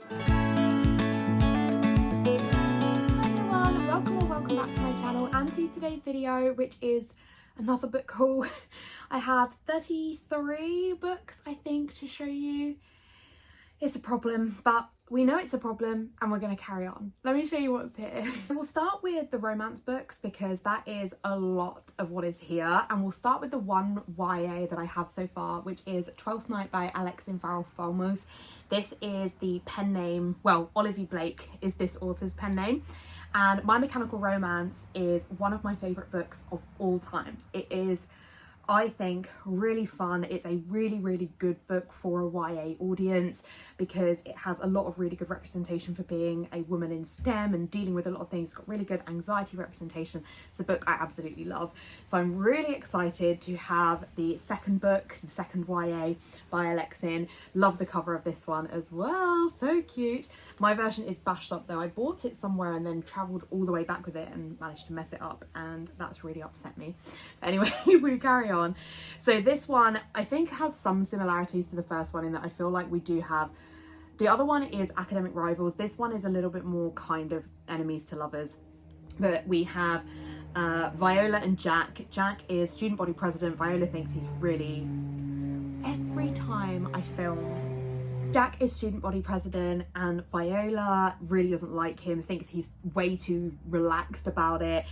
Welcome back to my channel and to today's video, which is another book haul. I have 33 books, I think, to show you. It's a problem, but we know it's a problem and we're going to carry on. Let me show you what's here. We'll start with the romance books because that is a lot of what is here, and we'll start with the one YA that I have so far, which is 12th Night by Alexin Farrell-Falmouth. This is the pen name, well, Olivia Blake is this author's pen name. And My Mechanical Romance is one of my favourite books of all time. It is, I think, really fun. It's a really good book for a YA audience because it has a lot of really good representation for being a woman in STEM and dealing with a lot of things. It's got really good anxiety representation. It's a book I absolutely love. So I'm really excited to have the second book, the second YA by Alexin. Love the cover of this one as well. So cute. My version is bashed up though. I bought it somewhere and then travelled all the way back with it and managed to mess it up, and that's really upset me. But anyway, we carry on. So this one I think has some similarities to the first one in that I feel like we do have, the other one is Academic Rivals. This one is a little bit more kind of enemies to lovers, but we have Viola and Jack. Jack is student body president. Viola thinks he's really, every time I film, Jack is student body president and Viola really doesn't like him, thinks he's way too relaxed about it.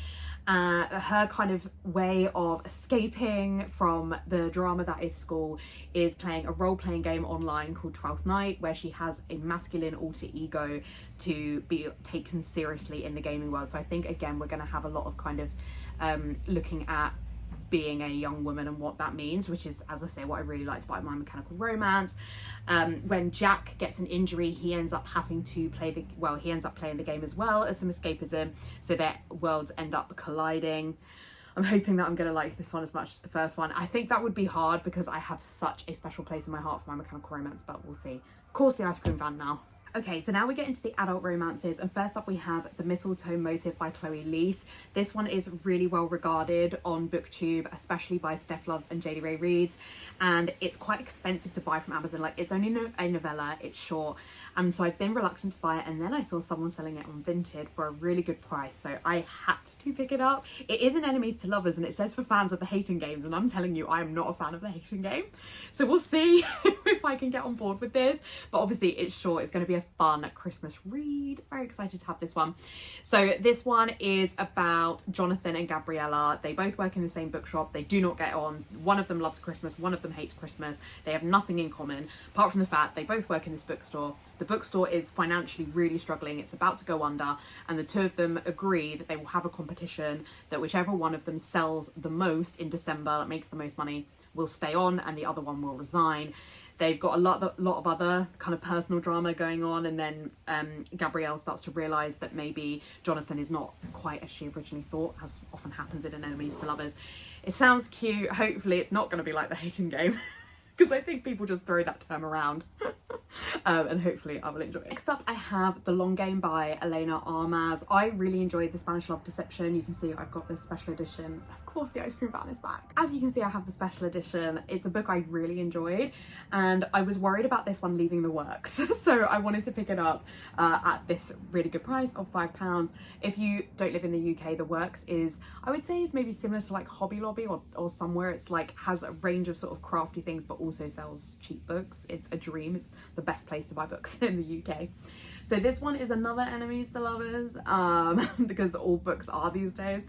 Her kind of way of escaping from the drama that is school is playing a role-playing game online called 12th Night, where she has a masculine alter ego to be taken seriously in the gaming world. So I think again we're going to have a lot of kind of looking at being a young woman and what that means, which is, as I say, what I really liked about My Mechanical Romance. When Jack gets an injury, he ends up having to play he ends up playing the game as well as some escapism, so their worlds end up colliding. I'm hoping that I'm going to like this one as much as the first one. I think that would be hard because I have such a special place in my heart for My Mechanical Romance, but we'll see. Of course, the ice cream van now. Okay, so now we get into the adult romances, and first up we have The Mistletoe Motive by Chloe Leese. This one is really well regarded on BookTube, especially by Steph Loves and JD Ray Reads, and it's quite expensive to buy from Amazon. Like, it's only a novella, it's short, and so I've been reluctant to buy it, and then I saw someone selling it on Vinted for a really good price, so I had to pick it up. It is an enemies to lovers, and it says for fans of the hating games, and I'm telling you, I am not a fan of the hating game, so we'll see if I can get on board with this. But obviously it's short, it's going to be a fun Christmas read. Very excited to have this one. So this one is about Jonathan and Gabriella. They both work in the same bookshop. They do not get on. One of them loves Christmas, one of them hates Christmas. They have nothing in common apart from the fact they both work in this bookstore. The bookstore is financially really struggling. It's about to go under, and the two of them agree that they will have a competition, that whichever one of them sells the most in December, that makes the most money, will stay on and the other one will resign. They've got a lot of other kind of personal drama going on, and then Gabrielle starts to realise that maybe Jonathan is not quite as she originally thought, as often happens in an enemies to lovers. It sounds cute. Hopefully it's not going to be like the hating game, because I think people just throw that term around. And hopefully I will enjoy it. Next up I have The Long Game by Elena Armas. I really enjoyed the Spanish Love Deception. You can see I've got the special edition. Of course the ice cream van is back. As you can see, I have the special edition. It's a book I really enjoyed, and I was worried about this one leaving the works. So I wanted to pick it up at this really good price of £5. If you don't live in the UK, the works is, I would say, is maybe similar to like Hobby Lobby or somewhere. It's like has a range of sort of crafty things, but also sells cheap books. It's a dream. It's the best place to buy books in the UK. So this one is another enemies to lovers, because all books are these days.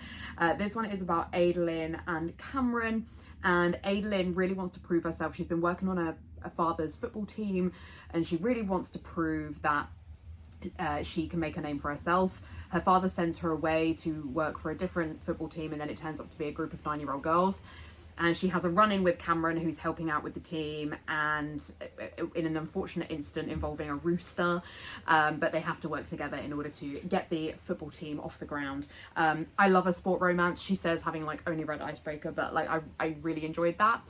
This one is about Adeline and Cameron, and Adeline really wants to prove herself. She's been working on a father's football team, and she really wants to prove that she can make a name for herself. Her father sends her away to work for a different football team, and then it turns out to be a group of 9-year-old girls. And she has a run-in with Cameron, who's helping out with the team, and in an unfortunate incident involving a rooster, but they have to work together in order to get the football team off the ground. I love a sport romance, she says, having like only read Icebreaker, but like I really enjoyed that.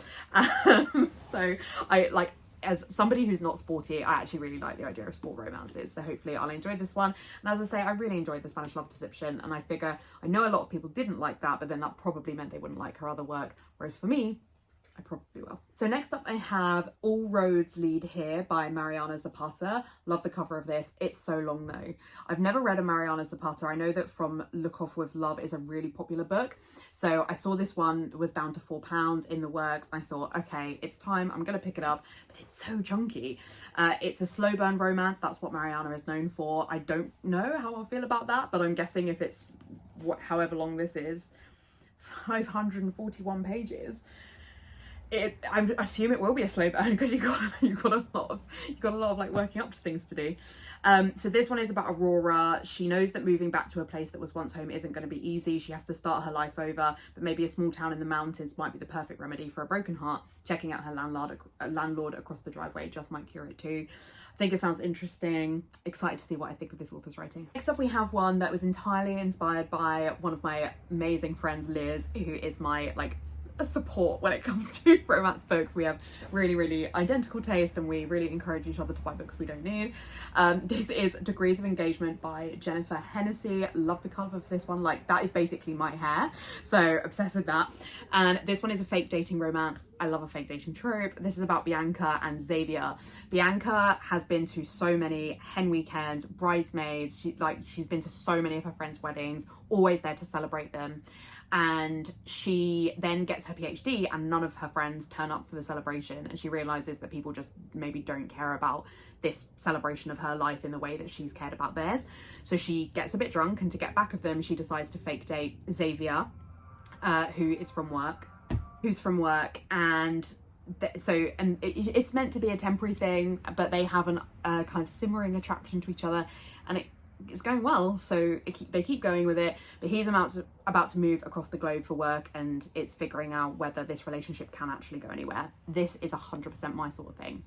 So I like, as somebody who's not sporty, I actually really like the idea of sport romances, so hopefully I'll enjoy this one. And as I say, I really enjoyed the Spanish Love Deception, and I know a lot of people didn't like that, but then that probably meant they wouldn't like her other work, whereas for me, I probably will. So next up I have All Roads Lead Here by Mariana Zapata. Love the cover of this. It's so long though. I've never read a Mariana Zapata. I know that From Look Off With Love is a really popular book. So I saw this one that was down to £4 in the works and I thought, okay, it's time, I'm gonna pick it up, but it's so chunky. It's a slow burn romance. That's what Mariana is known for. I don't know how I'll feel about that, but I'm guessing if it's however long this is, 541 pages, I assume it will be a slow burn because you've got a lot of like working up to things to do. So this one is about Aurora. She knows that moving back to a place that was once home isn't going to be easy. She has to start her life over, but maybe a small town in the mountains might be the perfect remedy for a broken heart. Checking out her landlord across the driveway just might cure it too. I think it sounds interesting. Excited to see what I think of this author's writing. Next up we have one that was entirely inspired by one of my amazing friends, Liz, who is my a support when it comes to romance books. We have really identical taste and we really encourage each other to buy books we don't need. This is Degrees of Engagement by Jennifer Hennessy. Love the cover of this one. Like, that is basically my hair, so obsessed with that. And this one is a fake dating romance. I love a fake dating trope. This is about Bianca and Xavier. Bianca has been to so many hen weekends, bridesmaids. She's been to so many of her friends' weddings, always there to celebrate them. And she then gets her PhD and none of her friends turn up for the celebration, and she realizes that people just maybe don't care about this celebration of her life in the way that she's cared about theirs. So she gets a bit drunk, and to get back of them she decides to fake date Xavier, who's from work, and it's meant to be a temporary thing, but they have a kind of simmering attraction to each other, and it's going well, so they keep going with it. But he's about to move across the globe for work, and it's figuring out whether this relationship can actually go anywhere. This is 100% my sort of thing.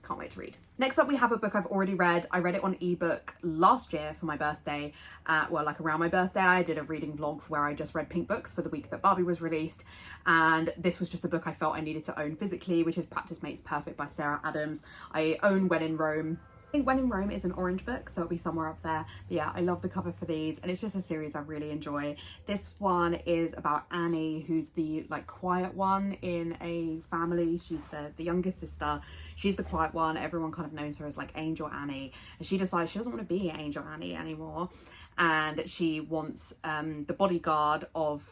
Can't wait to read. Next up we have a book I've already read. I read it on ebook last year for my birthday. Around my birthday I did a reading vlog where I just read Pink books for the week that Barbie was released, and this was just a book I felt I needed to own physically, which is Practice Makes Perfect by Sarah Adams. I own When in Rome. I think When in Rome is an orange book, so it'll be somewhere up there. But yeah, I love the cover for these, and it's just a series I really enjoy. This one is about Annie, who's the quiet one in a family. She's the youngest sister. She's the quiet one. Everyone kind of knows her as Angel Annie, and she decides she doesn't want to be Angel Annie anymore, and she wants the bodyguard of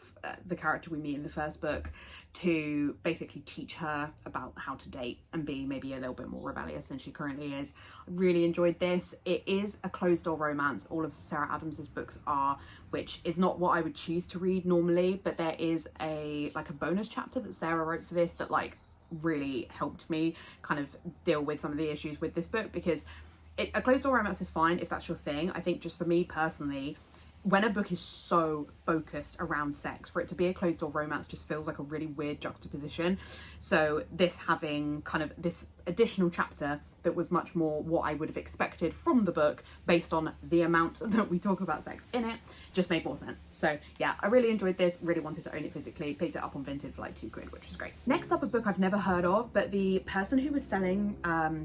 the character we meet in the first book to basically teach her about how to date and be maybe a little bit more rebellious than she currently is. I really enjoyed this. It is a closed door romance. All of Sarah Adams's books are, which is not what I would choose to read normally, but there is a bonus chapter that Sarah wrote for this that really helped me kind of deal with some of the issues with this book, because a closed door romance is fine if that's your thing. I think just for me personally, when a book is so focused around sex, for it to be a closed door romance just feels like a really weird juxtaposition. So this having kind of this additional chapter that was much more what I would have expected from the book based on the amount that we talk about sex in it just made more sense. So yeah, I really enjoyed this, really wanted to own it physically, picked it up on Vinted for £2, which was great. Next up, a book I've never heard of, but the person who was selling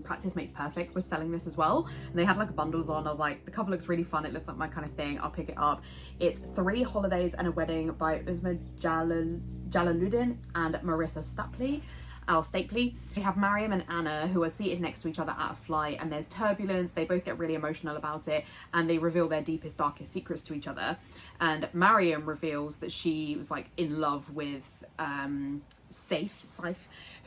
Practice Makes Perfect was selling this as well, and they had bundles on. I was like, the cover looks really fun, it looks like my kind of thing, I'll pick it up. It's 3 Holidays and a Wedding by Uzma Jalaluddin and Marissa Stapley. We have Mariam and Anna, who are seated next to each other at a flight, and there's turbulence. They both get really emotional about it, and they reveal their deepest, darkest secrets to each other. And Mariam reveals that she was in love with Saif,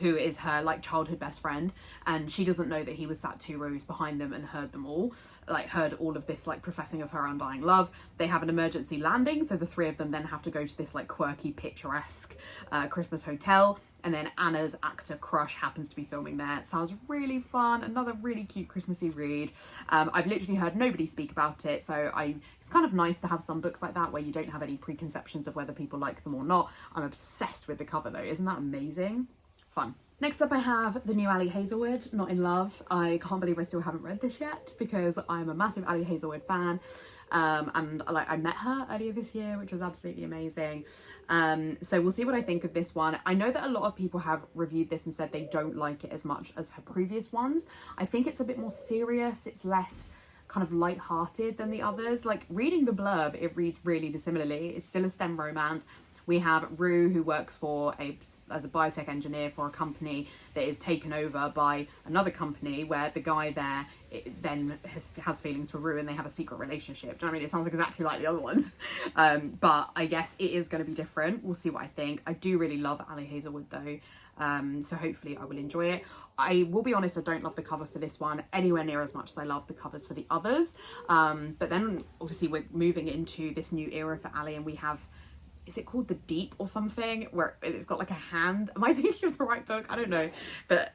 who is her childhood best friend, and she doesn't know that he was sat 2 rows behind them and heard them all, heard all of this professing of her undying love. They have an emergency landing, so the 3 of them then have to go to this quirky, picturesque Christmas hotel, and then Anna's actor crush happens to be filming there. It sounds really fun, another really cute Christmassy read. I've literally heard nobody speak about it, so it's kind of nice to have some books like that where you don't have any preconceptions of whether people like them or not. I'm obsessed with the cover though. Isn't that amazing? Fun. Next up I have the new Ali Hazelwood, Not in Love. I can't believe I still haven't read this yet because I'm a massive Ali Hazelwood fan. And I met her earlier this year, which was absolutely amazing. So we'll see what I think of this one. I know that a lot of people have reviewed this and said they don't like it as much as her previous ones. I think it's a bit more serious. It's less kind of light-hearted than the others. Reading the blurb, it reads really dissimilarly. It's still a STEM romance We have Rue, who works as a biotech engineer for a company that is taken over by another company, where the guy there then has feelings for Rue and they have a secret relationship. Do you know what I mean? It sounds exactly like the other ones. But I guess it is going to be different. We'll see what I think. I do really love Ali Hazelwood though. So hopefully I will enjoy it. I will be honest, I don't love the cover for this one anywhere near as much as I love the covers for the others. But then obviously we're moving into this new era for Ali, and we have, is it called The Deep or something, where it's got like a hand? Am I thinking of the right book? I don't know. But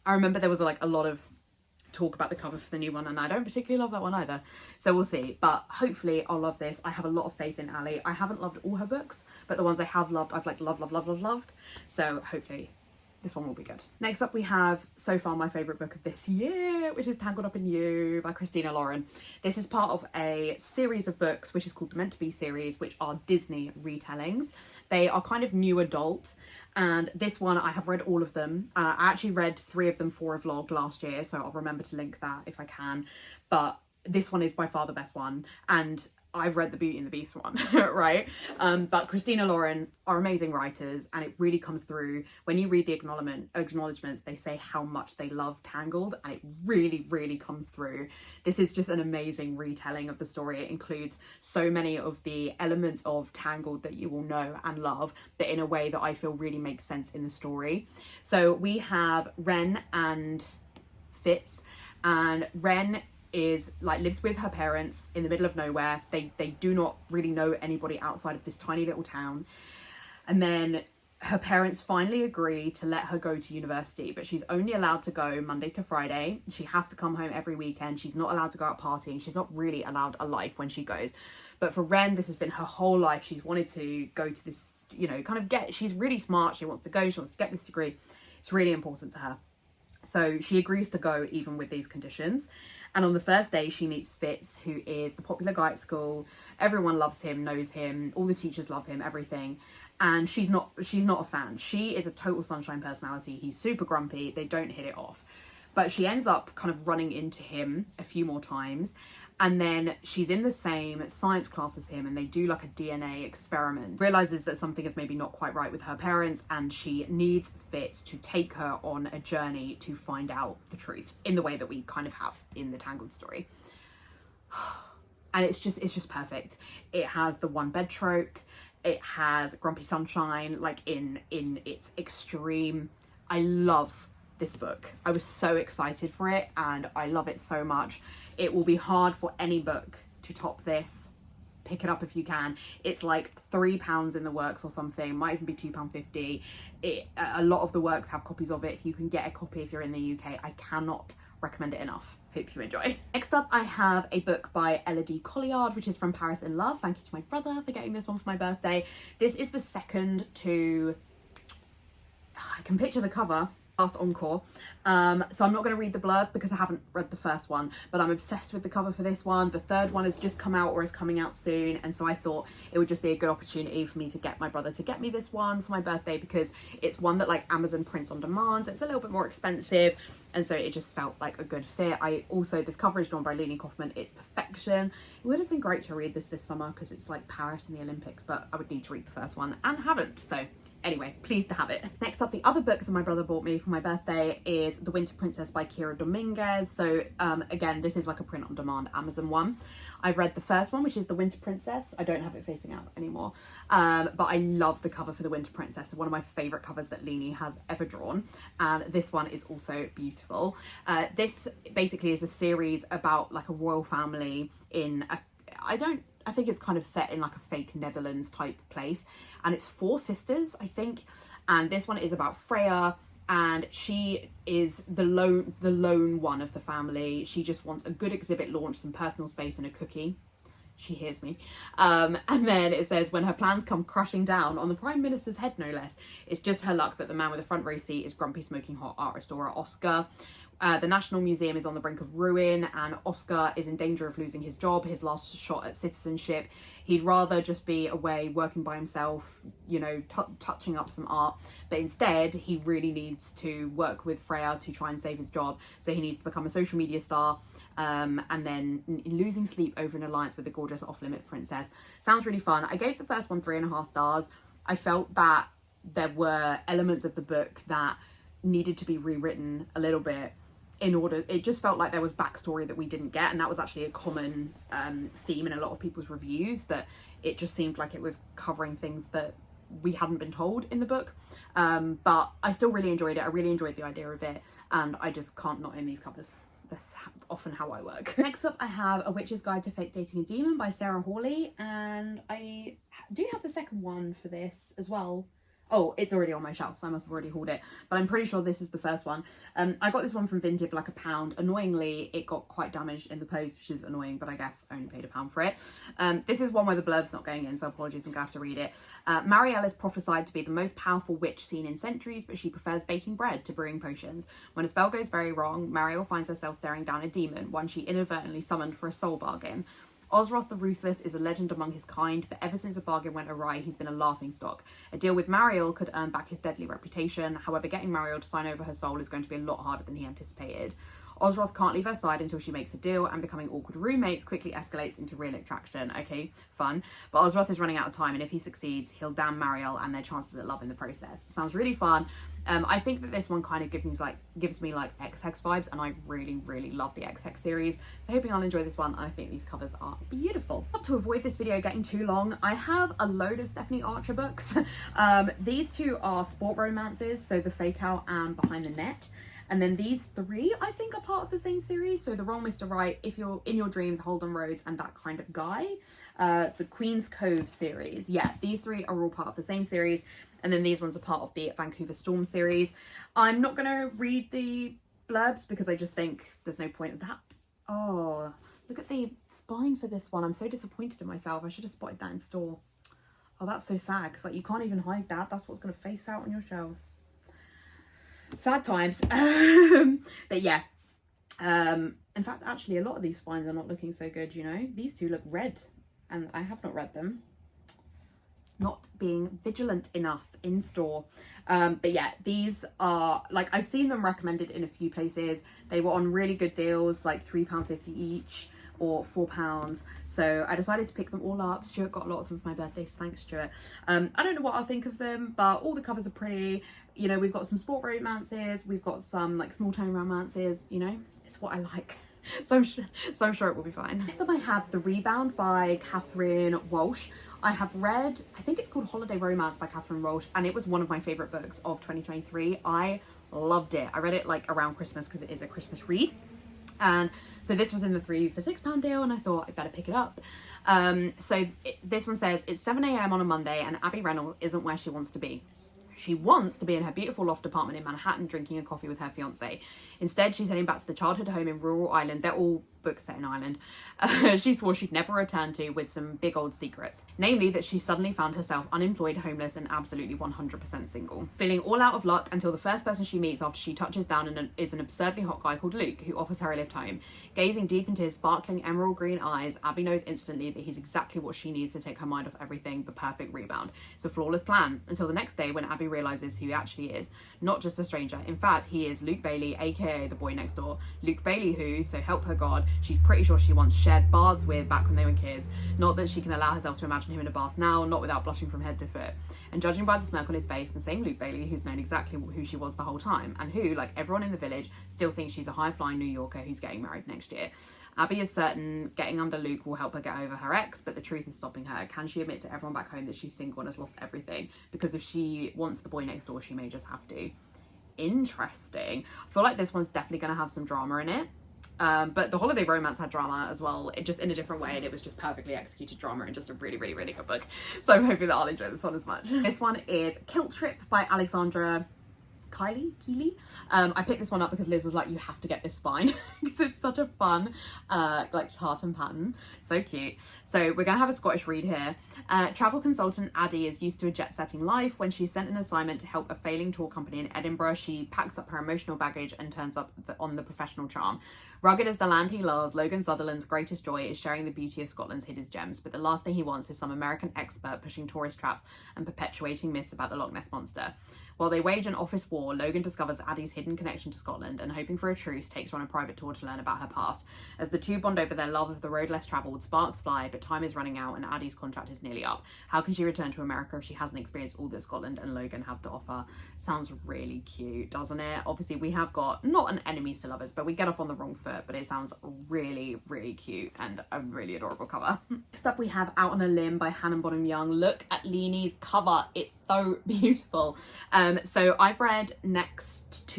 I remember there was like a lot of talk about the cover for the new one, and I don't particularly love that one either. So we'll see. But hopefully I'll love this. I have a lot of faith in Ali. I haven't loved all her books, but the ones I have loved, I've like loved. So hopefully this one will be good. Next up we have, so far, my favourite book of this year, which is Tangled Up in You by Christina Lauren. This is part of a series of books which is called the Meant to Be series, which are Disney retellings. They are kind of new adult, and this one, I have read all of them. I actually read 3 of them for a vlog last year, so I'll remember to link that if I can. But this one is by far the best one, and I've read the Beauty and the Beast one, right? But Christina Lauren are amazing writers, and it really comes through when you read the acknowledgements. They say how much they love Tangled, and it really comes through. This is just an amazing retelling of the story. It includes so many of the elements of Tangled that you will know and love, but in a way that I feel really makes sense in the story. So we have Wren and Fitz, and Wren lives with her parents in the middle of nowhere. They do not really know anybody outside of this tiny little town. And then her parents finally agree to let her go to university, but she's only allowed to go Monday to Friday. She has to come home every weekend. She's not allowed to go out partying. She's not really allowed a life when she goes. But for Wren, this has been her whole life. She's wanted to go to this, she's really smart. She wants to go. She wants to get this degree. It's really important to her. So she agrees to go even with these conditions. And on the first day, she meets Fitz, who is the popular guy at school. Everyone loves him, knows him. All the teachers love him, everything. And she's not a fan. She is a total sunshine personality. He's super grumpy. They don't hit it off. But she ends up kind of running into him a few more times. And then she's in the same science class as him, and they do like a DNA experiment. Realizes that something is maybe not quite right with her parents, and she needs Fitz to take her on a journey to find out the truth in the way that we kind of have in the Tangled story. And it's just perfect. It has the one bed trope. It has grumpy sunshine, like in its extreme. I love this book. I was so excited for it, and I love it so much. It will be hard for any book to top this. Pick it up if you can. It's like £3 in the works or something. It might even be £2.50. A lot of the works have copies of it. If you can get a copy if you're in the UK, I cannot recommend it enough. Hope you enjoy. Next up, I have a book by Elodie Colliard, which is From Paris in Love. Thank you to my brother for getting this one for my birthday. This is the second to, I can picture the cover, last encore. So I'm not going to read the blurb because I haven't read the first one, but I'm obsessed with the cover for this one. The third one has just come out or is coming out soon, and so I thought it would just be a good opportunity for me to get my brother to get me this one for my birthday, because it's one that like Amazon prints on demand, so it's a little bit more expensive, and so it just felt like a good fit. This cover is drawn by Leni Kaufman. It's perfection. It would have been great to read this summer because it's like Paris and the Olympics, but I would need to read the first one and haven't, so anyway, pleased to have it. Next up, the other book that my brother bought me for my birthday is The Winter Princess by Kira Dominguez. So again, this is like a print on demand Amazon one. I've read the first one, which is The Winter Princess. I don't have it facing out anymore. But I love the cover for The Winter Princess. It's one of my favourite covers that Leni has ever drawn. And this one is also beautiful. This basically is a series about like a royal family in I think it's kind of set in like a fake Netherlands type place, and it's 4 sisters, I think, and this one is about Freya, and she is the lone one of the family. She just wants a good exhibit launch, some personal space, and a cookie. She hears me. And then it says, when her plans come crushing down on the Prime Minister's head, no less, it's just her luck that the man with the front row seat is grumpy smoking hot art restorer Oscar. The National Museum is on the brink of ruin, and Oscar is in danger of losing his job, his last shot at citizenship. He'd rather just be away working by himself, touching up some art, but instead he really needs to work with Freya to try and save his job. So he needs to become a social media star, and then losing sleep over an alliance with the gorgeous off-limit princess. Sounds really fun. I gave the first one 3.5 stars. I felt that there were elements of the book that needed to be rewritten a little bit in order. It just felt like there was backstory that we didn't get, and that was actually a common theme in a lot of people's reviews, that it just seemed like it was covering things that we hadn't been told in the book. But I still really enjoyed it. I really enjoyed the idea of it, and I just can't not own these covers. That's often how I work. Next up, I have A Witch's Guide to Fake Dating a Demon by Sarah Hawley, and I do have the second one for this as well. Oh, it's already on my shelf, so I must have already hauled it, but I'm pretty sure this is the first one. I got this one from Vinted for like £1. Annoyingly, it got quite damaged in the post, which is annoying, but I guess I only paid £1 for it. This is one where the blurb's not going in, so apologies, I'm gonna have to read it. Marielle is prophesied to be the most powerful witch seen in centuries, but she prefers baking bread to brewing potions. When a spell goes very wrong, Marielle finds herself staring down a demon, one she inadvertently summoned for a soul bargain. Osroth the Ruthless is a legend among his kind, but ever since a bargain went awry, he's been a laughingstock. A deal with Marielle could earn back his deadly reputation. However, getting Marielle to sign over her soul is going to be a lot harder than he anticipated. Osroth can't leave her side until she makes a deal, and becoming awkward roommates quickly escalates into real attraction. Okay, fun. But Osroth is running out of time, and if he succeeds, he'll damn Marielle and their chances at love in the process. Sounds really fun. I think that this one kind of gives me like X-Hex vibes, and I really, really love the X-Hex series. So hoping I'll enjoy this one, and I think these covers are beautiful. To avoid this video getting too long, I have a load of Stephanie Archer books. These two are sport romances, so The Fake Out and Behind the Net. And then these three, I think, are part of the same series. So The Wrong Mr. Right, If You're in Your Dreams, Holden Rhodes, and That Kind of Guy. The Queen's Cove series. Yeah, these three are all part of the same series. And then these ones are part of the Vancouver Storm series. I'm not going to read the blurbs because I just think there's no point of that. Oh, look at the spine for this one. I'm so disappointed in myself. I should have spotted that in store. Oh, that's so sad, because like you can't even hide that. That's what's going to face out on your shelves. Sad times. But yeah, in fact, actually a lot of these spines are not looking so good, you know. These two look red, and I have not read them. Not being vigilant enough in store. But yeah, these are, like, I've seen them recommended in a few places. They were on really good deals, like £3.50 each or £4. So I decided to pick them all up. Stuart got a lot of them for my birthday, so thanks, Stuart. I don't know what I'll think of them, but all the covers are pretty. You know, we've got some sport romances, we've got some like small tone romances, you know, it's what I like. So I'm sure it will be fine. Next up I have The Rebound by Catherine Walsh. I have read, I think it's called Holiday Romance by Catherine Walsh, and it was one of my favourite books of 2023. I loved it. I read it like around Christmas because it is a Christmas read. And so this was in the 3 for £6 deal, and I thought I'd better pick it up. This one says, it's 7 a.m. on a Monday and Abby Reynolds isn't where she wants to be. She wants to be in her beautiful loft apartment in Manhattan drinking a coffee with her fiance. Instead, she's heading back to the childhood home in rural Ireland. They're all books set in Ireland. She swore she'd never return to, with some big old secrets. Namely, that she suddenly found herself unemployed, homeless, and absolutely 100% single. Feeling all out of luck until the first person she meets after she touches down is an absurdly hot guy called Luke, who offers her a lift home. Gazing deep into his sparkling emerald green eyes, Abby knows instantly that he's exactly what she needs to take her mind off everything, the perfect rebound. It's a flawless plan, until the next day when Abby realises who he actually is. Not just a stranger. In fact, he is Luke Bailey, aka the boy next door. Luke Bailey who, so help her God, she's pretty sure she once shared baths with back when they were kids. Not that she can allow herself to imagine him in a bath now, not without blushing from head to foot. And judging by the smirk on his face, the same Luke Bailey who's known exactly who she was the whole time, and who, like everyone in the village, still thinks she's a high-flying New Yorker who's getting married next year. Abby is certain getting under Luke will help her get over her ex, but the truth is stopping her. Can she admit to everyone back home that she's single and has lost everything? Because if she wants the boy next door, she may just have to. Interesting. I feel like this one's definitely going to have some drama in it. But the Holiday Romance had drama as well, just in a different way, and it was just perfectly executed drama and just a really, really, really good book. So I'm hoping that I'll enjoy this one as much. This one is Kilt Trip by Alexandra Keeley. I picked this one up because Liz was like, you have to get this spine because it's such a fun like tartan pattern. So cute. So we're gonna have a Scottish read here. Travel consultant Addie is used to a jet-setting life. When she's sent an assignment to help a failing tour company in Edinburgh, she packs up her emotional baggage and turns up on the professional charm. Rugged as the land he loves, Logan Sutherland's greatest joy is sharing the beauty of Scotland's hidden gems, but the last thing he wants is some American expert pushing tourist traps and perpetuating myths about the Loch Ness Monster. While they wage an office war, Logan discovers Addie's hidden connection to Scotland and, hoping for a truce, takes her on a private tour to learn about her past. As the two bond over their love of the road less travelled, sparks fly, but time is running out and Addie's contract is nearly up. How can she return to America if she hasn't experienced all that Scotland and Logan have to offer? Sounds really cute, doesn't it? Obviously, we have got not an enemies to lovers, but we get off on the wrong foot, but it sounds really, really cute and a really adorable cover. Next up, we have Out on a Limb by Hannah Bonham Young. Look at Leanie's cover. It's so beautiful. So I've read Next of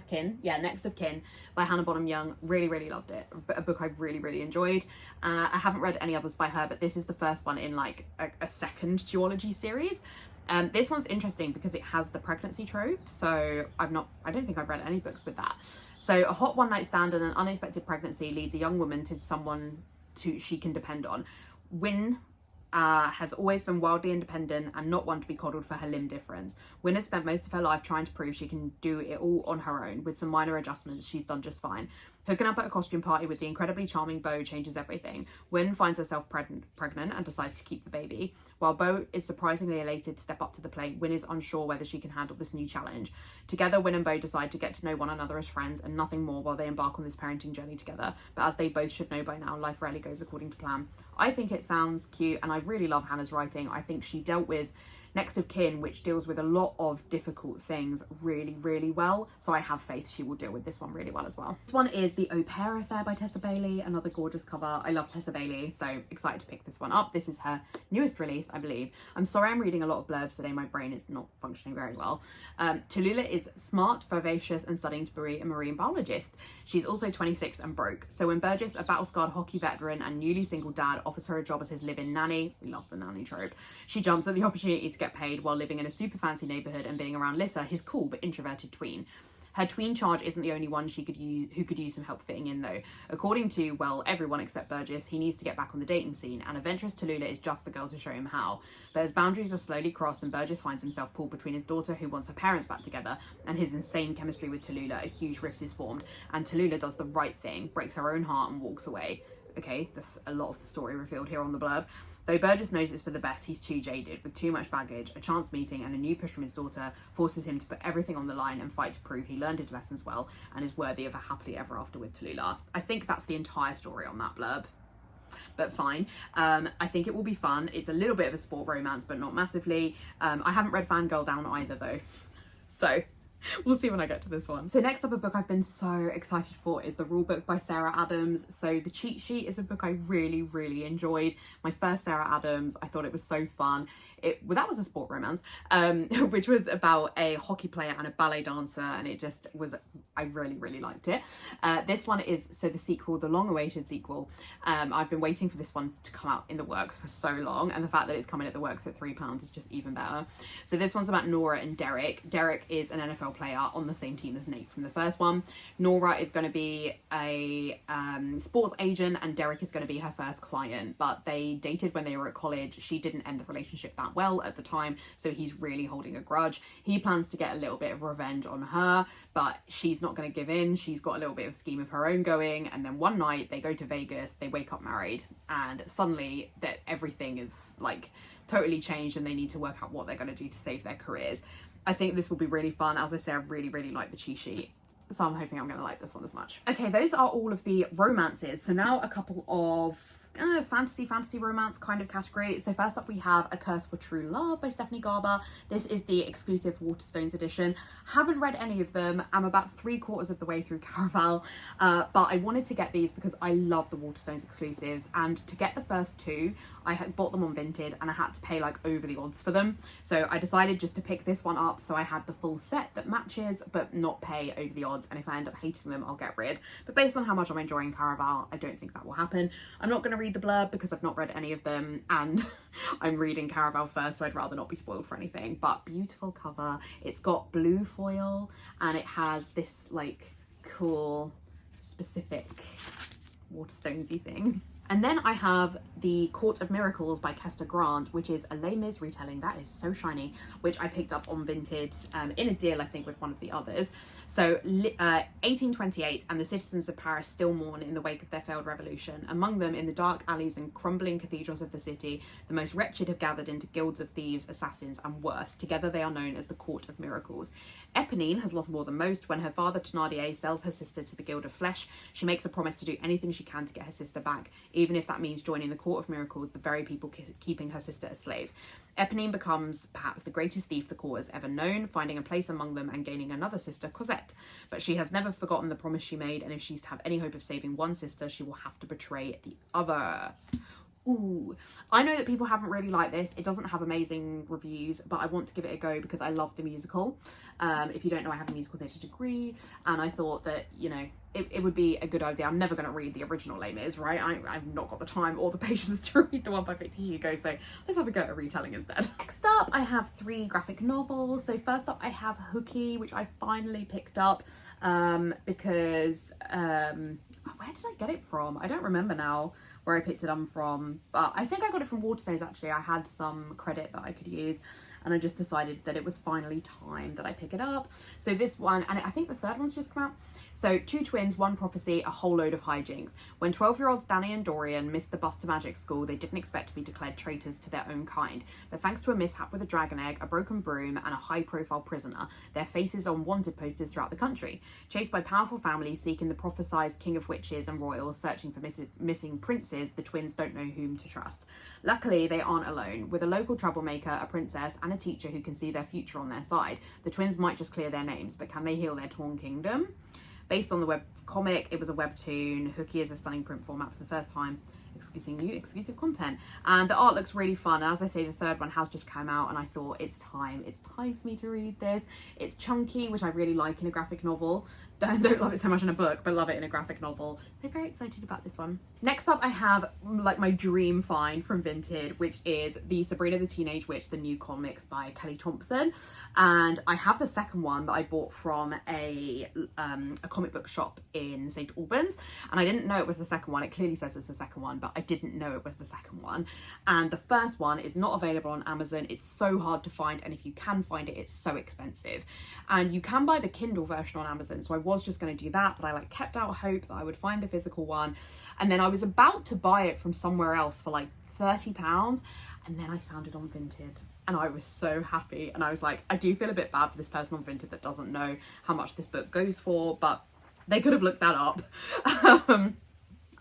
Kin by Hannah Bonham Young. Really loved it. A book I've really enjoyed. I haven't read any others by her, but this is the first one in like a second duology series. This one's interesting because it has the pregnancy trope, so I don't think I've read any books with that. So a hot one night stand and an unexpected pregnancy leads a young woman to someone she can depend on. Wynne has always been wildly independent and not one to be coddled for her limb difference. Wynne has spent most of her life trying to prove she can do it all on her own. With some minor adjustments, she's done just fine. Hooking up at a costume party with the incredibly charming Beau changes everything. Wynne finds herself pregnant and decides to keep the baby. While Beau is surprisingly elated to step up to the plate, Wynne is unsure whether she can handle this new challenge. Together, Wynne and Beau decide to get to know one another as friends and nothing more while they embark on this parenting journey together. But as they both should know by now, life rarely goes according to plan. I think it sounds cute and I really love Hannah's writing. I think she dealt with Next of Kin, which deals with a lot of difficult things really well, so I have faith she will deal with this one really well as well. This one is The Au Pair Affair by Tessa Bailey, another gorgeous cover. I love Tessa Bailey, so excited to pick this one up. This is her newest release, I believe. I'm sorry I'm reading a lot of blurbs today, my brain is not functioning very well. Tallulah is smart, vivacious and studying to be a marine biologist. She's also 26 and broke, so when Burgess, a battle-scarred hockey veteran and newly single dad, offers her a job as his live-in nanny, we love the nanny trope, she jumps at the opportunity to get paid while living in a super fancy neighbourhood and being around Lissa, his cool but introverted tween. Her tween charge isn't the only one who could use some help fitting in though. According to, well, everyone except Burgess, he needs to get back on the dating scene, and adventurous Tallulah is just the girl to show him how. But as boundaries are slowly crossed and Burgess finds himself pulled between his daughter, who wants her parents back together, and his insane chemistry with Tallulah, a huge rift is formed, and Tallulah does the right thing, breaks her own heart and walks away. Okay, there's a lot of the story revealed here on the blurb. Though Burgess knows it's for the best, he's too jaded. With too much baggage, a chance meeting and a new push from his daughter forces him to put everything on the line and fight to prove he learned his lessons well and is worthy of a happily ever after with Tallulah. I think that's the entire story on that blurb, but fine. I think it will be fun. It's a little bit of a sport romance, but not massively. I haven't read Fangirl Down either though, so we'll see when I get to this one. So next up, a book I've been so excited for is The Rule Book by Sarah Adams. So The Cheat Sheet is a book I really enjoyed. My first Sarah Adams, I thought it was so fun. That was a sport romance, which was about a hockey player and a ballet dancer, and it just was, I really liked it. This one is, so the sequel, the long-awaited sequel. I've been waiting for this one to come out in the works for so long, and the fact that it's coming at the works at £3 is just even better. So this one's about Nora and Derek. Derek is an NFL player on the same team as Nate from the first one. Nora is going to be a sports agent and Derek is going to be her first client, but they dated when they were at college. She didn't end the relationship that well at the time, so he's really holding a grudge. He plans to get a little bit of revenge on her, but she's not going to give in. She's got a little bit of a scheme of her own going, and then one night they go to Vegas, they wake up married, and suddenly that everything is like totally changed and they need to work out what they're going to do to save their careers. I think this will be really fun. As I say, I really like the cheat sheet, so I'm hoping I'm going to like this one as much. Okay, those are all of the romances. So now a couple of fantasy romance kind of category. So first up we have A Curse for True Love by Stephanie Garber. This is the exclusive Waterstones edition. Haven't read any of them. I'm about 3/4 of the way through Caraval, but I wanted to get these because I love the Waterstones exclusives, and to get the first two I had bought them on Vinted and I had to pay like over the odds for them, so I decided just to pick this one up so I had the full set that matches but not pay over the odds, and if I end up hating them I'll get rid. But based on how much I'm enjoying Caraval, I don't think that will happen. I'm not going to read the blurb because I've not read any of them, and I'm reading Caraval first, so I'd rather not be spoiled for anything. But beautiful cover. It's got blue foil and it has this like cool specific Waterstonesy thing. And then I have The Court of Miracles by Kester Grant, which is a Les Mis retelling. That is so shiny, which I picked up on Vinted in a deal, I think, with one of the others. So 1828, and the citizens of Paris still mourn in the wake of their failed revolution. Among them, in the dark alleys and crumbling cathedrals of the city, the most wretched have gathered into guilds of thieves, assassins, and worse. Together they are known as the Court of Miracles. Eponine has lost more than most. When her father Thénardier sells her sister to the Guild of Flesh, she makes a promise to do anything she can to get her sister back, even if that means joining the Court of Miracles, the very people keeping her sister a slave. Eponine becomes perhaps the greatest thief the court has ever known, finding a place among them and gaining another sister, Cosette. But she has never forgotten the promise she made, and if she's to have any hope of saving one sister, she will have to betray the other. Ooh, I know that people haven't really liked this. It doesn't have amazing reviews, but I want to give it a go because I love the musical. If you don't know, I have a musical theatre degree, and I thought that, you know, it would be a good idea. I'm never going to read the original Les Mis, right? I've not got the time or the patience to read the one by Victor Hugo, so let's have a go at a retelling instead. Next up, I have 3 graphic novels. So first up, I have Hooky, which I finally picked up because, where did I get it from? I don't remember now where I picked it up from, but I think I got it from Waterstones actually. I had some credit that I could use, and I just decided that it was finally time that I pick it up. So this one, and I think the third one's just come out. So 2 twins, 1 prophecy, a whole load of hijinks. When 12-year-olds Danny and Dorian missed the bus to magic school, they didn't expect to be declared traitors to their own kind. But thanks to a mishap with a dragon egg, a broken broom, and a high-profile prisoner, their faces on wanted posters throughout the country. Chased by powerful families seeking the prophesied king of witches and royals searching for missing princes, the twins don't know whom to trust. Luckily, they aren't alone. With a local troublemaker, a princess, and a teacher who can see their future on their side, the twins might just clear their names, but can they heal their torn kingdom? Based on the web comic, it was a webtoon. Hooky is a stunning print format for the first time, exclusive content, and the art looks really fun. And as I say, the third one has just come out, and I thought it's time for me to read this. It's chunky, which I really like in a graphic novel. Don't love it so much in a book, but love it in a graphic novel. So very excited about this one. Next up, I have like my dream find from Vinted, which is the Sabrina the Teenage Witch, the new comics by Kelly Thompson. And I have the second one that I bought from a comic book shop in St. Albans, and I didn't know it was the second one. It clearly says it's the second one, but I didn't know it was the second one. And the first one is not available on Amazon. It's so hard to find, and if you can find it, it's so expensive. And you can buy the Kindle version on Amazon, so I was just going to do that, but I like kept out hope that I would find the physical one, and then I was about to buy it from somewhere else for like £30, and then I found it on Vinted, and I was so happy. And I was like, I do feel a bit bad for this person on Vinted that doesn't know how much this book goes for, but they could have looked that up.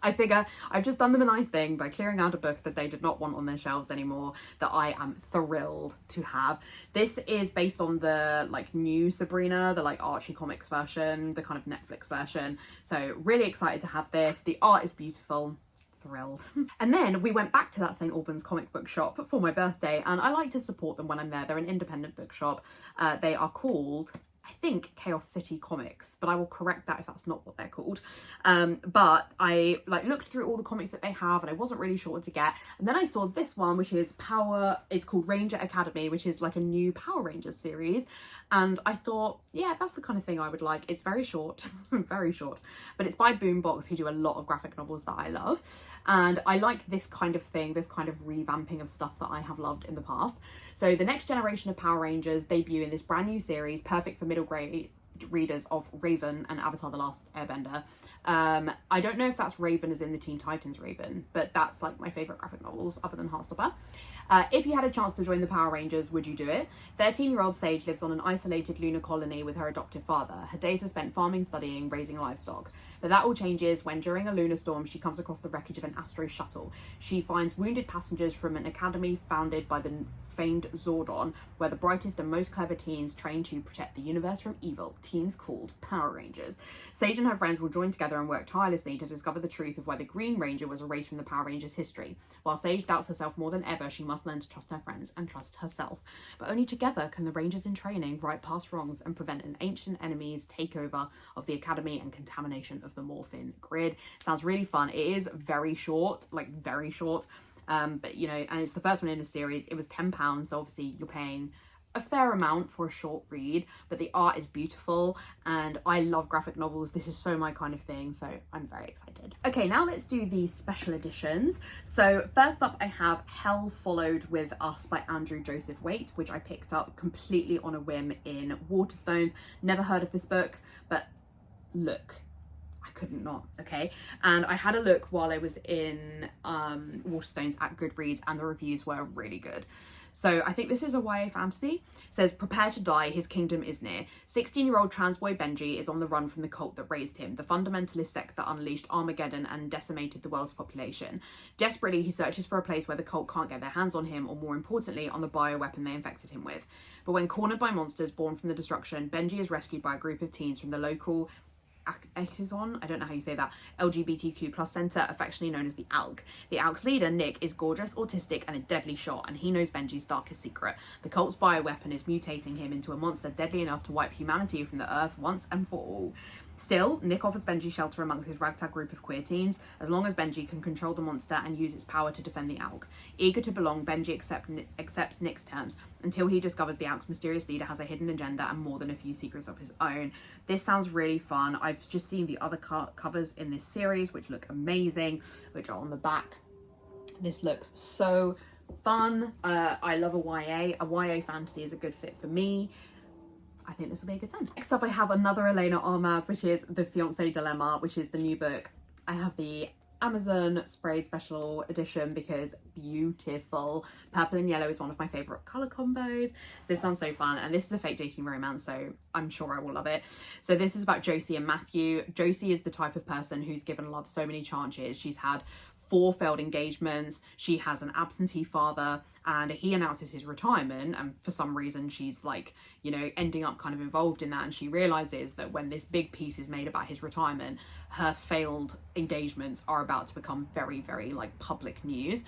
I figure I've just done them a nice thing by clearing out a book that they did not want on their shelves anymore, that I am thrilled to have. This is based on the like new Sabrina, the like Archie Comics version, the kind of Netflix version. So really excited to have this. The art is beautiful. Thrilled. And then we went back to that St. Albans comic book shop for my birthday, and I like to support them when I'm there. They're an independent bookshop. They are called, I think, Chaos City Comics, but I will correct that if that's not what they're called. But I like looked through all the comics that they have, and I wasn't really sure what to get. And then I saw this one, which is it's called Ranger Academy, which is like a new Power Rangers series. And I thought, yeah, that's the kind of thing I would like. It's very short, very short, but it's by Boombox, who do a lot of graphic novels that I love. And I like this kind of thing, this kind of revamping of stuff that I have loved in the past. So the next generation of Power Rangers debut in this brand new series, perfect for middle grade readers of Raven and Avatar: The Last Airbender. I don't know if that's Raven as in the Teen Titans Raven, but that's like my favourite graphic novels other than Heartstopper. If you had a chance to join the Power Rangers, would you do it? 13-year-old Sage lives on an isolated lunar colony with her adoptive father. Her days are spent farming, studying, raising livestock. But that all changes when, during a lunar storm, she comes across the wreckage of an Astro shuttle. She finds wounded passengers from an academy founded by the famed Zordon, where the brightest and most clever teens train to protect the universe from evil, teens called Power Rangers. Sage and her friends will join together and work tirelessly to discover the truth of why the Green Ranger was erased from the Power Rangers' history. While Sage doubts herself more than ever, she must learn to trust her friends and trust herself. But only together can the Rangers in training right past wrongs and prevent an ancient enemy's takeover of the Academy and contamination of the Morphin Grid. Sounds really fun. It is very short, like very short. But you know, and it's the first one in the series. It was £10, so obviously you're paying a fair amount for a short read, but the art is beautiful and I love graphic novels. This is so my kind of thing, so I'm very excited. Okay, now let's do the special editions. So first up I have Hell Followed With Us by Andrew Joseph Waite, which I picked up completely on a whim in Waterstones. Never heard of this book, but look, I couldn't not, okay? And I had a look while I was in Waterstones at Goodreads, and the reviews were really good. So I think this is a YA fantasy. It says, prepare to die, his kingdom is near. 16-year-old trans boy Benji is on the run from the cult that raised him, the fundamentalist sect that unleashed Armageddon and decimated the world's population. Desperately, he searches for a place where the cult can't get their hands on him, or more importantly, on the bioweapon they infected him with. But when cornered by monsters born from the destruction, Benji is rescued by a group of teens from the local Akizon, I don't know how you say that, LGBTQ plus centre, affectionately known as the ALC. The ALC's leader, Nick, is gorgeous, autistic and a deadly shot, and he knows Benji's darkest secret. The cult's bioweapon is mutating him into a monster deadly enough to wipe humanity from the earth once and for all. Still, Nick offers Benji shelter amongst his ragtag group of queer teens, as long as Benji can control the monster and use its power to defend the ALC. Eager to belong, Benji accepts Nick's terms, until he discovers the ALC's mysterious leader has a hidden agenda and more than a few secrets of his own. This sounds really fun. I've just seen the other covers in this series, which look amazing, which are on the back. This looks so fun. I love a YA. A YA fantasy is a good fit for me. I think this will be a good time. Next up I have another Elena Armas, which is The Fiancé Dilemma, which is the new book. I have the Amazon sprayed special edition because beautiful. Purple and yellow is one of my favourite colour combos. This sounds so fun, and this is a fake dating romance, so I'm sure I will love it. So this is about Josie and Matthew. Josie is the type of person who's given love so many chances. She's had 4 failed engagements, she has an absentee father, and he announces his retirement, and for some reason she's like, you know, ending up kind of involved in that, and she realizes that when this big piece is made about his retirement, her failed engagements are about to become very, very like public news.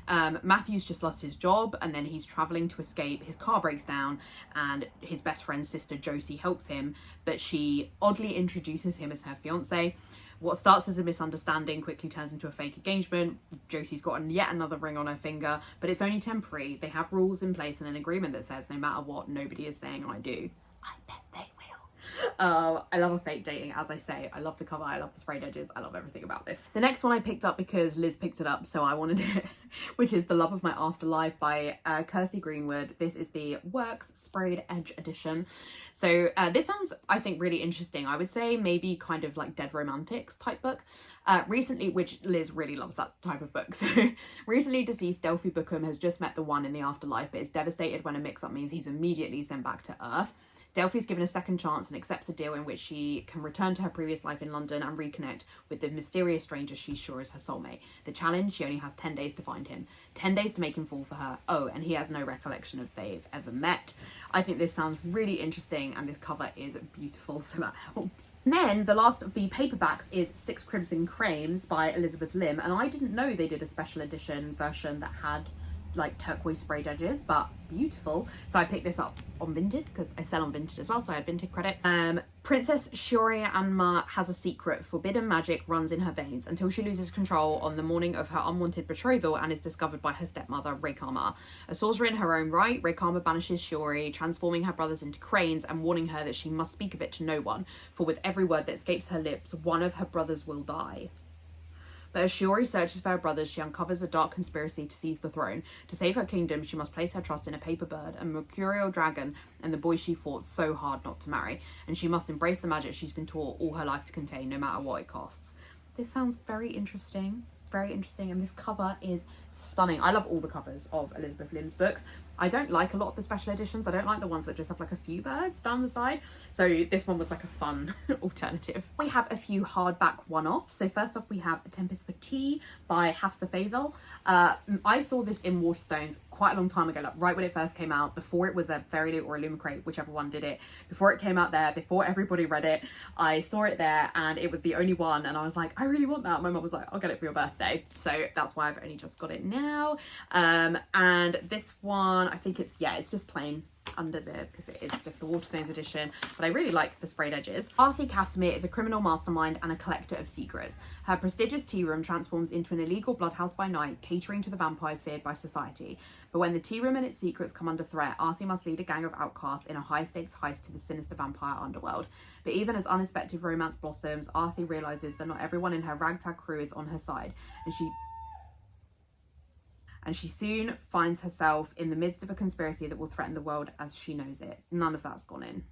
Matthew's just lost his job, and then he's traveling to escape. His car breaks down and his best friend's sister Josie helps him, but she oddly introduces him as her fiance. What starts as a misunderstanding quickly turns into a fake engagement. Josie's got yet another ring on her finger, but it's only temporary. They have rules in place and an agreement that says no matter what, nobody is saying I do. I bet they will. I love a fake dating, as I say. I love the cover, I love the sprayed edges, I love everything about this. The next one I picked up because Liz picked it up, so I wanted it, which is The Love of My Afterlife by Kirsty Greenwood. This is the Works Sprayed Edge edition. So this sounds, I think, really interesting. I would say maybe kind of like Dead Romantics type book. Recently, which Liz really loves that type of book. So recently deceased Delphi Bookham has just met the one in the afterlife, but is devastated when a mix-up means he's immediately sent back to Earth. Delphi's given a second chance and accepts a deal in which she can return to her previous life in London and reconnect with the mysterious stranger she's sure is her soulmate. The challenge, she only has 10 days to find him. 10 days to make him fall for her. Oh, and he has no recollection of they've ever met. I think this sounds really interesting, and this cover is beautiful, so that helps. And then the last of the paperbacks is Six Crimson Crames by Elizabeth Lim, and I didn't know they did a special edition version that had like turquoise sprayed edges, but beautiful. So I picked this up on Vinted because I sell on Vinted as well, so I had Vinted credit. Princess Shiori Anma has a secret. Forbidden magic runs in her veins until she loses control on the morning of her unwanted betrothal and is discovered by her stepmother, Reikama. A sorcerer in her own right, Reikama banishes Shiori, transforming her brothers into cranes and warning her that she must speak of it to no one, for with every word that escapes her lips, one of her brothers will die. But as Shiori searches for her brothers, she uncovers a dark conspiracy to seize the throne. To save her kingdom, she must place her trust in a paper bird, a mercurial dragon, and the boy she fought so hard not to marry. And she must embrace the magic she's been taught all her life to contain, no matter what it costs. This sounds very interesting, and this cover is stunning. I love all the covers of Elizabeth Lim's books. I don't like a lot of the special editions. I don't like the ones that just have like a few birds down the side. So this one was like a fun alternative. We have a few hardback one-offs. So first off, we have A Tempest for Tea by Hafsa Faisal. I saw this in Waterstones quite a long time ago, like right when it first came out, before it was a Fairy or Illumicrate, whichever one did it. Before it came out there, before everybody read it, I saw it there and it was the only one, and I was like, I really want that. My mum was like, I'll get it for your birthday. So that's why I've only just got it now. And this one, I think it's just plain. under there because it is just the Waterstones edition, but I really like the sprayed edges. Arthur Casimir is a criminal mastermind and a collector of secrets. Her prestigious tea room transforms into an illegal bloodhouse by night, catering to the vampires feared by society. But when the tea room and its secrets come under threat, Arthur must lead a gang of outcasts in a high-stakes heist to the sinister vampire underworld. But even as unexpected romance blossoms, Arthur realizes that not everyone in her ragtag crew is on her side, and she soon finds herself in the midst of a conspiracy that will threaten the world as she knows it. None of that's gone in.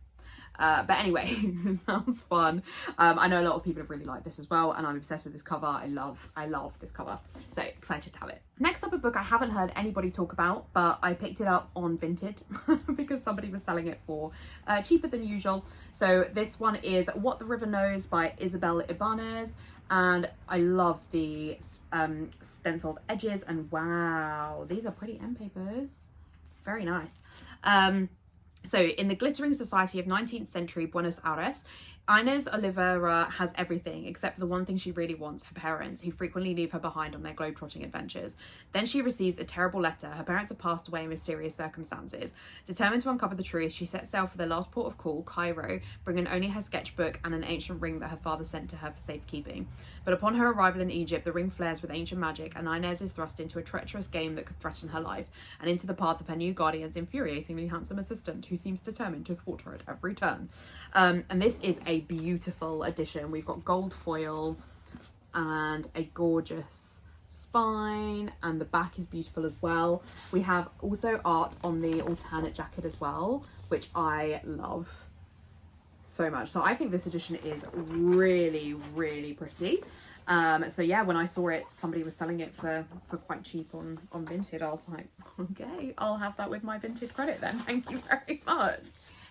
But anyway, it sounds fun. I know a lot of people have really liked this as well, and I'm obsessed with this cover. I love this cover. So excited to have it. Next up, a book I haven't heard anybody talk about, but I picked it up on Vinted because somebody was selling it for cheaper than usual. So this one is What the River Knows by Isabel Ibanez. And I love the stenciled edges, and wow, these are pretty end papers. Very nice. So in the glittering society of 19th century Buenos Aires, Inez Oliveira has everything except for the one thing she really wants, her parents, who frequently leave her behind on their globetrotting adventures. Then she receives a terrible letter. Her parents have passed away in mysterious circumstances. Determined to uncover the truth, she sets sail for the last port of call, Cairo, bringing only her sketchbook and an ancient ring that her father sent to her for safekeeping. But upon her arrival in Egypt, the ring flares with ancient magic, and Inez is thrust into a treacherous game that could threaten her life, and into the path of her new guardian's infuriatingly handsome assistant, who seems determined to thwart her at every turn. And this is a beautiful edition. We've got gold foil and a gorgeous spine, and the back is beautiful as well. We have also art on the alternate jacket as well, which I love so much. So I think this edition is really, really pretty. So yeah, when I saw it, somebody was selling it for quite cheap on Vinted. I was like, okay, I'll have that with my Vinted credit then. Thank you very much.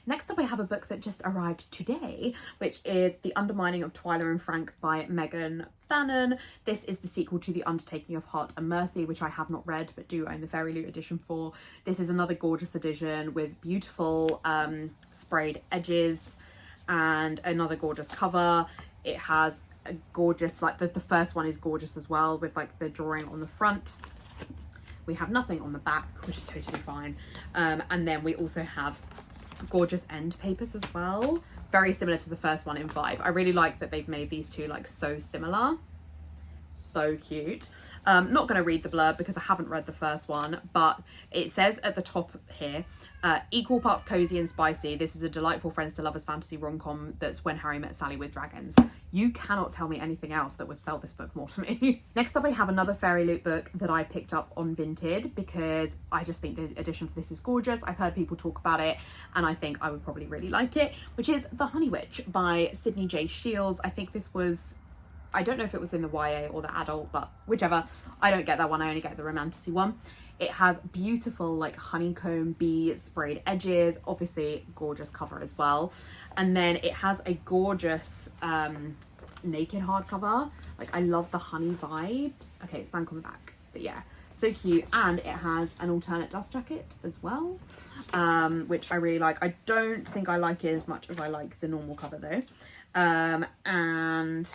Next up, I have a book that just arrived today, which is The Undermining of Twyla and Frank by Megan Fannon. This is the sequel to The Undertaking of Heart and Mercy, which I have not read, but do own the Fairy Loot edition for. This is another gorgeous edition with beautiful sprayed edges and another gorgeous cover. It has a gorgeous, like the first one is gorgeous as well, with like the drawing on the front. We have nothing on the back, which is totally fine. And then we also have gorgeous end papers as well, very similar to the first one in vibe. I really like that they've made these two like so similar. So cute. Not going to read the blurb because I haven't read the first one, but it says at the top here, equal parts cozy and spicy. This is a delightful friends to lovers fantasy rom-com that's When Harry Met Sally with dragons. You cannot tell me anything else that would sell this book more to me. Next up, I have another Fairy Loot book that I picked up on Vinted because I just think the edition for this is gorgeous. I've heard people talk about it and I think I would probably really like it, which is The Honey Witch by Sydney J. Shields. I think this was, I don't know if it was in the YA or the adult, but whichever. I don't get that one, I only get the Romantasy one. It has beautiful like honeycomb bee sprayed edges, obviously gorgeous cover as well. And then it has a gorgeous naked hardcover. Like I love the honey vibes. Okay, it's blank on the back, but yeah, so cute. And it has an alternate dust jacket as well, which I really like. I don't think I like it as much as I like the normal cover though. And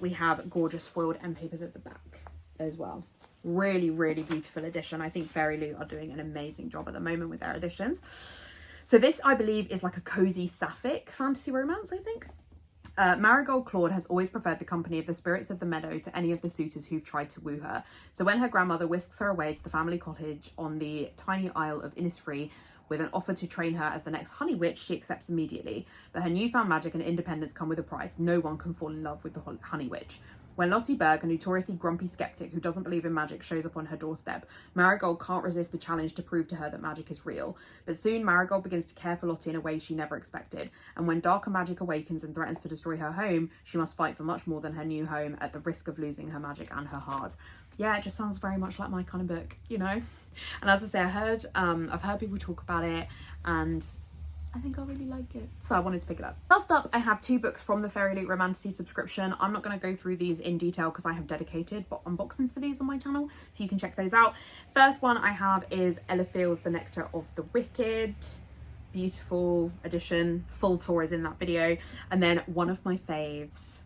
we have gorgeous foiled end papers at the back as well. Really, really beautiful edition. I think Fairy Loot are doing an amazing job at the moment with their editions. So this, I believe, is like a cozy sapphic fantasy romance, I think. Marigold Claude has always preferred the company of the spirits of the meadow to any of the suitors who've tried to woo her. So when her grandmother whisks her away to the family cottage on the tiny isle of Innisfree with an offer to train her as the next honey witch, she accepts immediately. But her newfound magic and independence come with a price. No one can fall in love with the honey witch. When Lottie Berg, a notoriously grumpy skeptic who doesn't believe in magic, shows up on her doorstep, Marigold can't resist the challenge to prove to her that magic is real. But soon Marigold begins to care for Lottie in a way she never expected, and when darker magic awakens and threatens to destroy her home, she must fight for much more than her new home at the risk of losing her magic and her heart. Yeah, it just sounds very much like my kind of book, you know? And as I say, I've heard people talk about it, and I think I really like it, so I wanted to pick it up. Last up, I have two books from the Fairy Loot Romantasy subscription. I'm not going to go through these in detail because I have dedicated unboxings for these on my channel, so you can check those out. First one I have is Ella Fields' The Nectar of the Wicked. Beautiful edition. Full tour is in that video. And then one of my faves.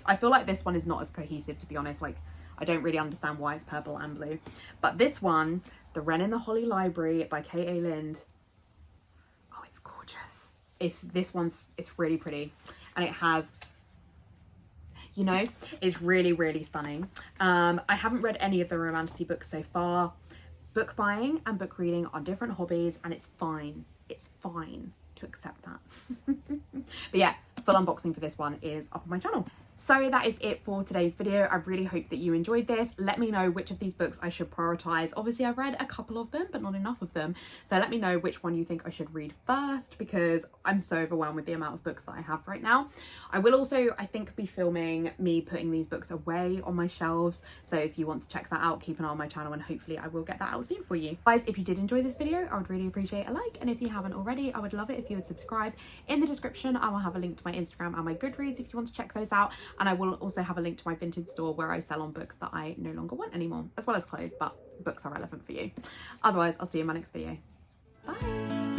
I feel like this one is not as cohesive, to be honest. Like, I don't really understand why it's purple and blue. But this one, The Wren in the Holly Library by K.A. Lind. Oh, it's gorgeous. It's really pretty. And it has, you know, it's really, really stunning. I haven't read any of the Romantasy books so far. Book buying and book reading are different hobbies, and it's fine. It's fine to accept that. But yeah, full unboxing for this one is up on my channel. So that is it for today's video. I really hope that you enjoyed this. Let me know which of these books I should prioritize. Obviously I've read a couple of them, but not enough of them. So let me know which one you think I should read first, because I'm so overwhelmed with the amount of books that I have right now. I will also, I think, be filming me putting these books away on my shelves. So if you want to check that out, keep an eye on my channel and hopefully I will get that out soon for you. Guys, if you did enjoy this video, I would really appreciate a like. And if you haven't already, I would love it if you would subscribe. In the description, I will have a link to my Instagram and my Goodreads if you want to check those out. And I will also have a link to my vintage store where I sell on books that I no longer want anymore, as well as clothes, but books are relevant for you. Otherwise, I'll see you in my next video. Bye.